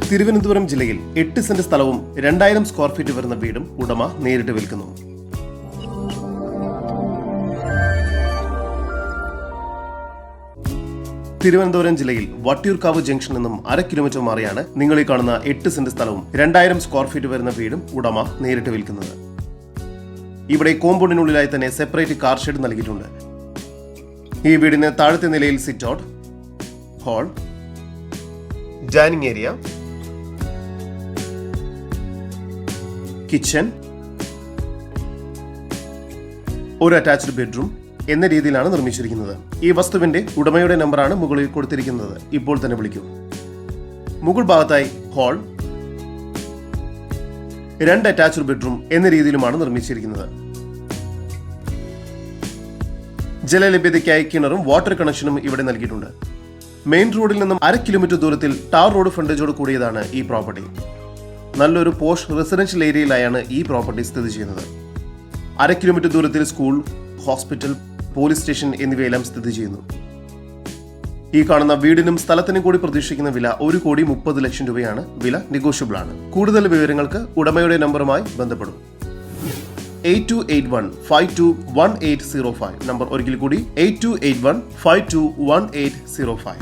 തിരുവനന്തപുരം ജില്ലയിൽ 8 സെന്റ് സ്ഥലവും 2000 square feet വരുന്ന വീടും ഉടമ നേരിട്ട് വിൽക്കുന്നു. തിരുവനന്തപുരം ജില്ലയിൽ വട്ടിയൂർക്കാവ് ജംഗ്ഷനിൽ നിന്നും 1/2 കിലോമീറ്റർ മാറിയാണ് നിങ്ങൾ ഈ കാണുന്ന 8 സെന്റ് സ്ഥലവും 2000 സ്ക്വയർ ഫീറ്റ് വരുന്ന വീടും ഉടമ നേരിട്ട് വിൽക്കുന്നത്. ഇവിടെ കോമ്പൗണ്ടിനുള്ളിലായി തന്നെ സെപ്പറേറ്റ് കാർ ഷെഡ് നൽകിയിട്ടുണ്ട്. ഈ വീടിന് താഴത്തെ നിലയിൽ sit out, hall, dining area, kitchen, ഒരു അറ്റാച്ച്ഡ് ബെഡ്റൂം എന്ന രീതിയിലാണ് നിർമ്മിച്ചിരിക്കുന്നത്. ഈ വസ്തുവിന്റെ ഉടമയുടെ നമ്പറാണ് മുകളിൽ കൊടുത്തിരിക്കുന്നത്. ഇപ്പോൾ തന്നെ വിളിക്കൂ. മുകൾ ഭാഗത്തായി ഹാൾ, 2 അറ്റാച്ച്ഡ് ബെഡ്റൂം എന്ന രീതിയിലുമാണ് നിർമ്മിച്ചിരിക്കുന്നത്. ജലലഭ്യതയ്ക്കായി കിണറും വാട്ടർ കണക്ഷനും ഇവിടെ നൽകിയിട്ടുണ്ട്. മെയിൻ റോഡിൽ നിന്നും 1/2 കിലോമീറ്റർ ദൂരത്തിൽ ടാർ റോഡ് ഫ്രണ്ടേജോട് കൂടിയതാണ് ഈ പ്രോപ്പർട്ടി. നല്ലൊരു പോഷ് റെസിഡൻഷ്യൽ ഏരിയയിലായാണ് ഈ പ്രോപ്പർട്ടി സ്ഥിതി ചെയ്യുന്നത്. 1/2 കിലോമീറ്റർ ദൂരത്തിൽ സ്കൂൾ, ഹോസ്പിറ്റൽ, പോലീസ് സ്റ്റേഷൻ എന്നിവയെല്ലാം സ്ഥിതി ചെയ്യുന്നു. ഈ കാണുന്ന വീടിനും സ്ഥലത്തിനും കൂടി പ്രതീക്ഷിക്കുന്ന വില 1,30,00,000 രൂപയാണ്. വില നെഗോഷ്യബിൾ ആണ്. കൂടുതൽ വിവരങ്ങൾക്ക് ഉടമയുടെ നമ്പറുമായി ബന്ധപ്പെടും. 8281521805. നമ്പർ ഒരിക്കൽ കൂടി 8281521805.